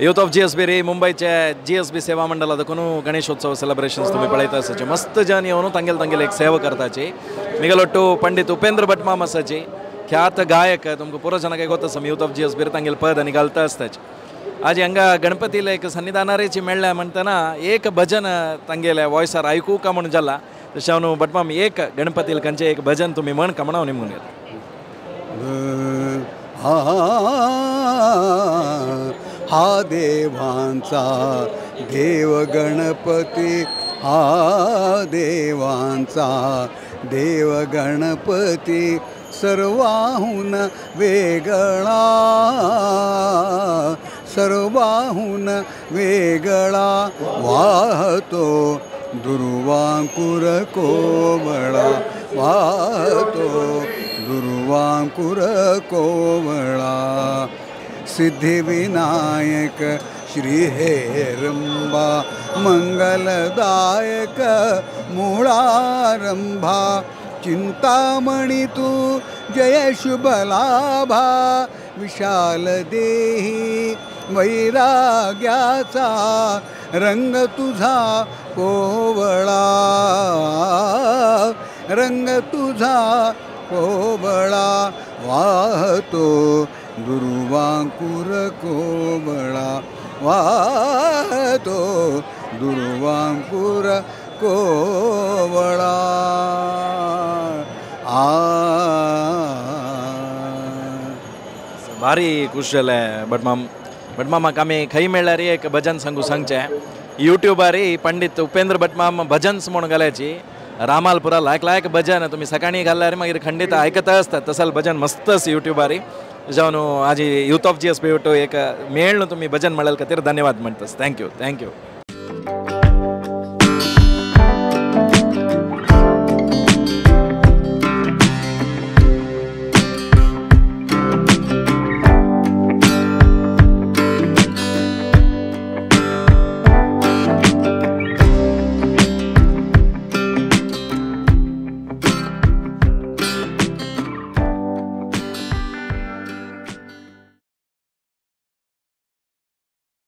youth of GSB री मुंबईच्या GSB सेवा मंडळादकून गणेशोत्सव सेलिब्रेशन्स तुम्ही पळयता आसाचे मस्त जन येवन तांगेल तांगेल एक सेवा करताची मिगलोट्टू पंडित उपेंद्र भटमाम आसाची ख्यात गायक तुमकां पुरो जनांक गोत आसा यूथ ऑफ GSB री तांगेल पद आनी घालता आसताचे आज हांगा गणपतीला एक सन्निधानारेची मेळ्ळ्या म्हणटना एक भजन तांगेल्या वॉयसार आयकूं का म्हूण जाला तशें हांव भटमाम एक गणपतीला खंयचें एक भजन तुमी म्हण का म्हणून निमून येता हा देवांचा देव गणपती हा देवांचा देव गणपती सर्वाहून वेगळा सर्वाहून वेगळा वाहतो दुर्वांकुर कोवळा वाहतो दुर्वांकुर कोवळा सिद्धिविनायक श्रीहेरंबा मंगलदायक मूळारंभा चिंतामणी तू जय शुभलाभा विशाल देही वैराग्याचा रंग तुझा कोवळा रंग तुझा कोवळा वाहतो दुर्वांकुर कोवळा वाहतो दुर्वांकुर कोवळा भारी खुश जालें भटमामाक आमी खंय मेळ्ळ्यार एक भजन सांगचें यूट्यूबार पंडित उपेंद्र भटमाम भजन्स म्हूण घाल्याची रामालपुरा लायक भजन तुम्ही सकाळी घाल्यार मागीर खंडित आयकता आसतात तसल भजन मस्त आसा यूट्यूबार जावन आज यूथ ऑफ GSB एक मेळ तुम्ही भजन म्हळ्या खातीर धन्यवाद म्हणटास थँक्यू